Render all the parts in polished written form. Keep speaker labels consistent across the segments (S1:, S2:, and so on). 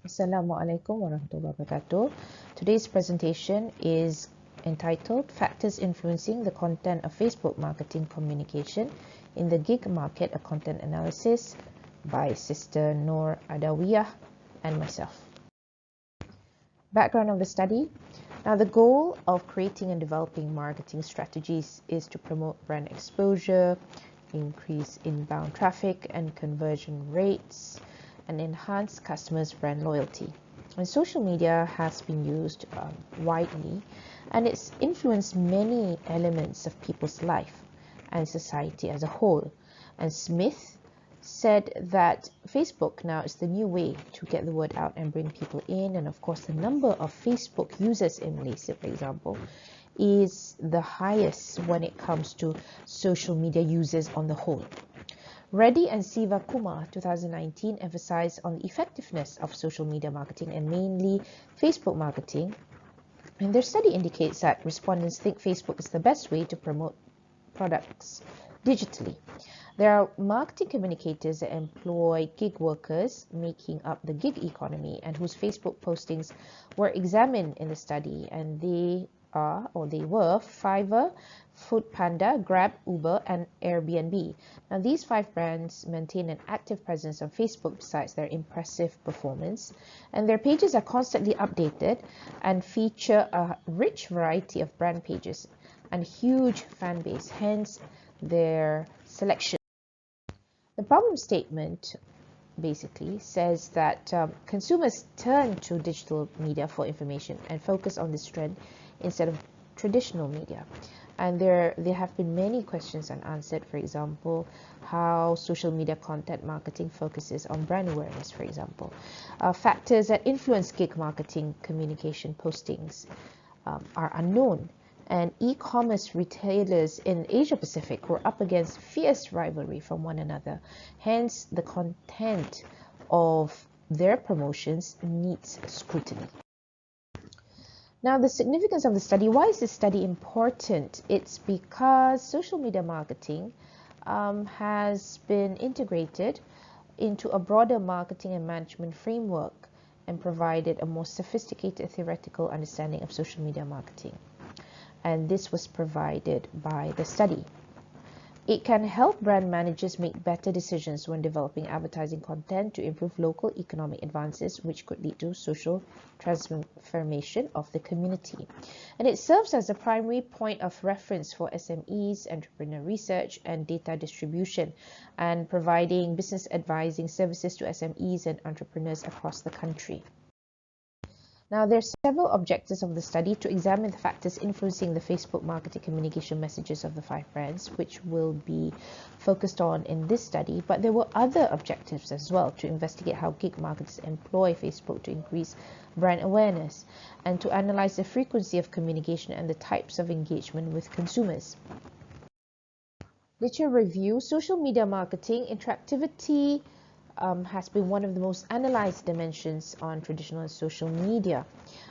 S1: Assalamualaikum warahmatullahi wabarakatuh. Today's presentation is entitled Factors Influencing the Content of Facebook Marketing Communication in the Gig Market, a Content Analysis by Sister Noor Adawiyah and myself. Background of the study. Now, the goal of creating and developing marketing strategies is to promote brand exposure, increase inbound traffic and conversion rates, and enhance customers' brand loyalty. And social media has been used widely, and it's influenced many elements of people's life and society as a whole. And Smith said that Facebook now is the new way to get the word out and bring people in. And of course, the number of Facebook users in Malaysia, for example, is the highest when it comes to social media users on the whole. Reddy and Siva Kumar 2019 emphasized on the effectiveness of social media marketing and mainly Facebook marketing. And their study indicates that respondents think Facebook is the best way to promote products digitally. There are marketing communicators that employ gig workers, making up the gig economy, and whose Facebook postings were examined in the study, and they were Fiverr, Foodpanda, Grab, Uber, and Airbnb. Now, these 5 brands maintain an active presence on Facebook besides their impressive performance, and their pages are constantly updated and feature a rich variety of brand pages and huge fan base, hence their selection. The problem statement basically says that consumers turn to digital media for information and focus on this trend instead of traditional media. And there have been many questions unanswered. For example, how social media content marketing focuses on brand awareness, for example. Factors that influence gig marketing communication postings are unknown. And e-commerce retailers in Asia Pacific were up against fierce rivalry from one another. Hence, the content of their promotions needs scrutiny. Now, the significance of the study. Why is this study important? It's because social media marketing has been integrated into a broader marketing and management framework and provided a more sophisticated theoretical understanding of social media marketing. And this was provided by the study. It can help brand managers make better decisions when developing advertising content to improve local economic advances, which could lead to social transformation of the community. And it serves as a primary point of reference for SMEs, entrepreneur research, and data distribution, and providing business advising services to SMEs and entrepreneurs across the country. Now, there are several objectives of the study to examine the factors influencing the Facebook marketing communication messages of the 5 brands, which will be focused on in this study. But there were other objectives as well, to investigate how gig marketers employ Facebook to increase brand awareness and to analyze the frequency of communication and the types of engagement with consumers. Literature review. Social media marketing interactivity has been one of the most analyzed dimensions on traditional and social media.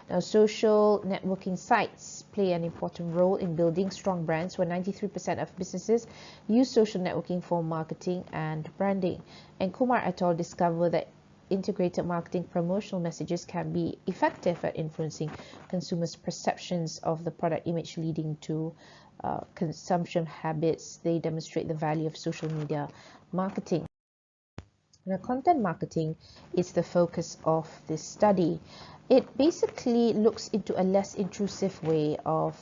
S1: Now, social networking sites play an important role in building strong brands, where 93% of businesses use social networking for marketing and branding. And Kumar et al. Discovered that integrated marketing promotional messages can be effective at influencing consumers' perceptions of the product image, leading to consumption habits. They demonstrate the value of social media marketing. Now, content marketing is the focus of this study. It basically looks into a less intrusive way of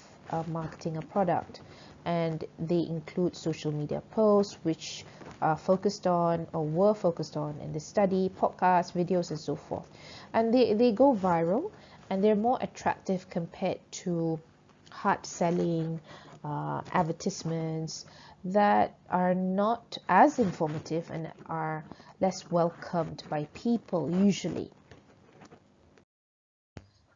S1: marketing a product, and they include social media posts, which are focused on or were focused on in the study, podcasts, videos, and so forth. And they go viral, and they're more attractive compared to hard-selling advertisements that are not as informative and are less welcomed by people usually.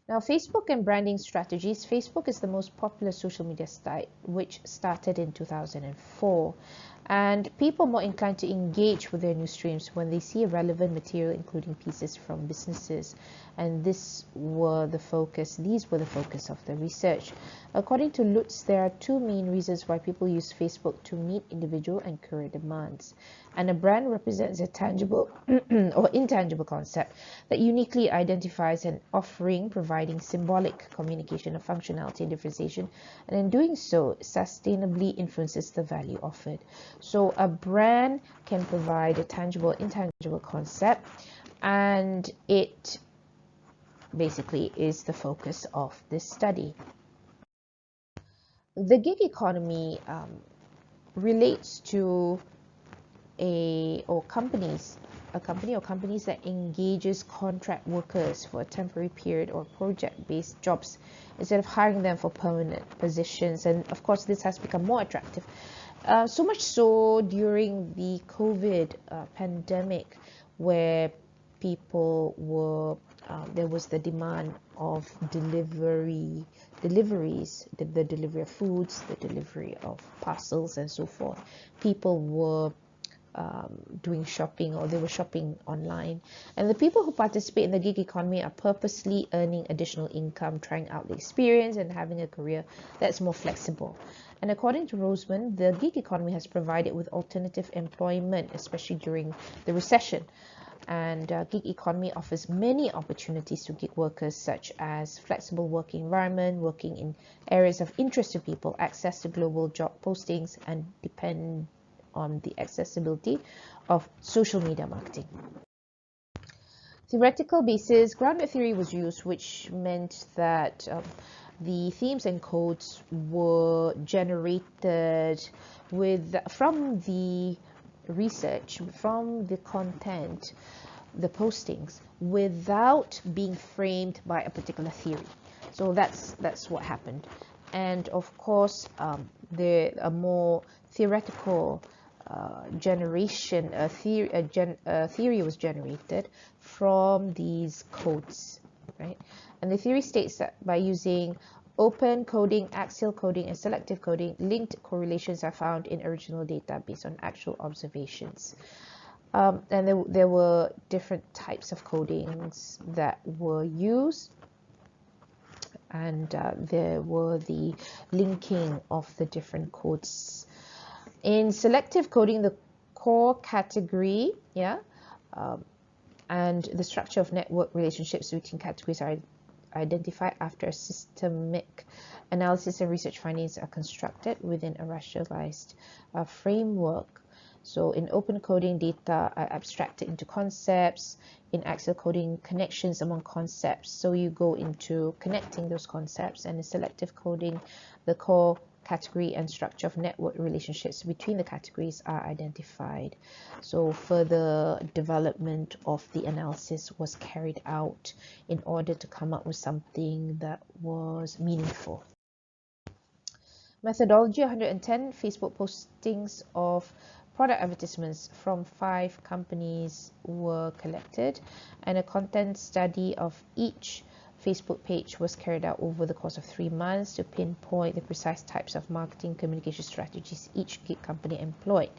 S1: Now, Facebook and branding strategies. Facebook is the most popular social media site, which started in 2004. And people more inclined to engage with their news streams when they see relevant material, including pieces from businesses. And these were the focus of the research. According to Lutz, there are two main reasons why people use Facebook: to meet individual and career demands. And a brand represents a tangible or intangible concept that uniquely identifies an offering, providing symbolic communication of functionality and differentiation, and in doing so, sustainably influences the value offered. So a brand can provide a tangible, intangible concept, and it basically is the focus of this study. The gig economy relates to a company or companies that engages contract workers for a temporary period or project-based jobs instead of hiring them for permanent positions. And of course, this has become more attractive. So much so during the COVID pandemic, where people were there was the demand of deliveries, the delivery of foods, the delivery of parcels, and so forth. People were doing shopping, or they were shopping online. And the people who participate in the gig economy are purposely earning additional income, trying out the experience, and having a career that's more flexible. And according to Roslan, the gig economy has provided with alternative employment, especially during the recession. And gig economy offers many opportunities to gig workers, such as flexible working environment, working in areas of interest to people, access to global job postings, and depend on the accessibility of social media marketing. Theoretical basis, grounded theory was used, which meant that the themes and codes were generated from the research, from the content, the postings, without being framed by a particular theory. So that's what happened. And of course, a more theoretical generation, a theory was generated from these codes, right? And the theory states that by using open coding, axial coding, and selective coding, linked correlations are found in original data based on actual observations. And there were different types of codings that were used, and there were the linking of the different codes. In selective coding, the core category, and the structure of network relationships between categories are identified after a systemic analysis, and research findings are constructed within a rationalized framework. So in open coding, data are abstracted into concepts. In axial coding, connections among concepts. So you go into connecting those concepts. And in selective coding, the core category and structure of network relationships between the categories are identified. So further development of the analysis was carried out in order to come up with something that was meaningful. Methodology: 110 Facebook postings of product advertisements from 5 companies were collected, and a content study of each Facebook page was carried out over the course of 3 months to pinpoint the precise types of marketing communication strategies each gig company employed.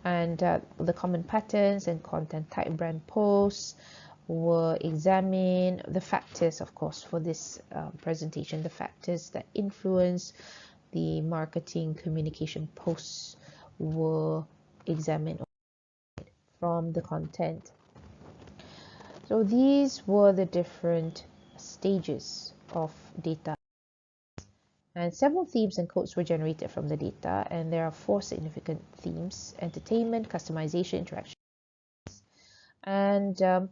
S1: And the common patterns and content type brand posts were examined. The factors, of course, for this presentation, the factors that influence the marketing communication posts were examined from the content. So these were the different stages of data, and several themes and codes were generated from the data, and there are 4 significant themes: entertainment, customization, interaction, and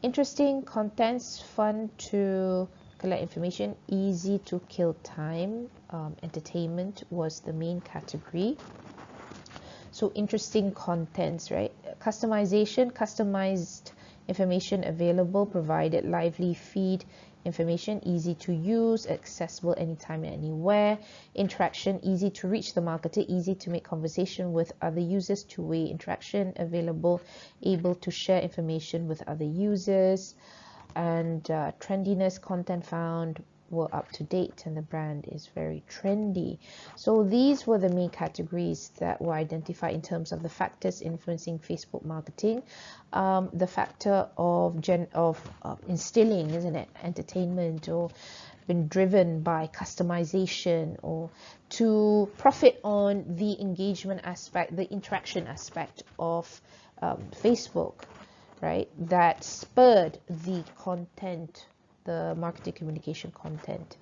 S1: interesting contents, fun to collect information, easy to kill time. Entertainment was the main category. So interesting contents, right? Customization, customized information available, provided lively feed information, easy to use, accessible anytime and anywhere. Interaction, easy to reach the marketer, easy to make conversation with other users, two-way interaction available, able to share information with other users. And trendiness, content found were up to date and the brand is very trendy. So these were the main categories that were identified in terms of the factors influencing Facebook marketing. The factor of instilling, isn't it, entertainment, or been driven by customization, or to profit on the engagement aspect, the interaction aspect of Facebook, right? That spurred the content, the marketing communication content,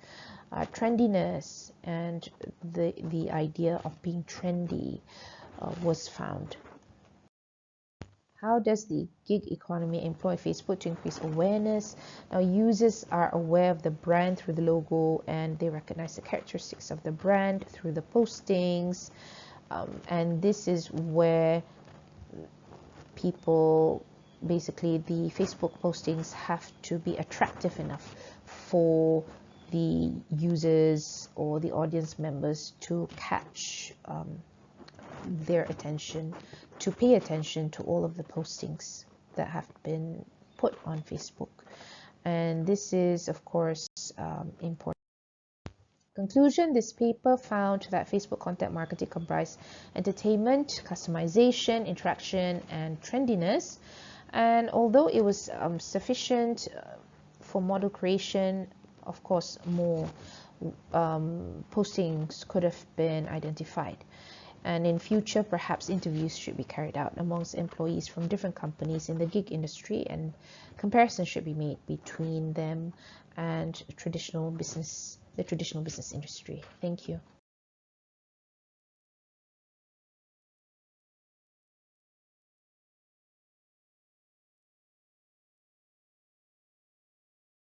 S1: trendiness, and the idea of being trendy was found. How does the gig economy employ Facebook to increase awareness? Now, users are aware of the brand through the logo, and they recognize the characteristics of the brand through the postings. And this is where people, basically, the Facebook postings have to be attractive enough for the users or the audience members to catch their attention, to pay attention to all of the postings that have been put on Facebook. And this is, of course, important. Conclusion: this paper found that Facebook content marketing comprised entertainment, customization, interaction, and trendiness. And although it was sufficient for model creation, of course, more postings could have been identified. And in future, perhaps interviews should be carried out amongst employees from different companies in the gig industry, and comparisons should be made between them and the traditional business industry. Thank you.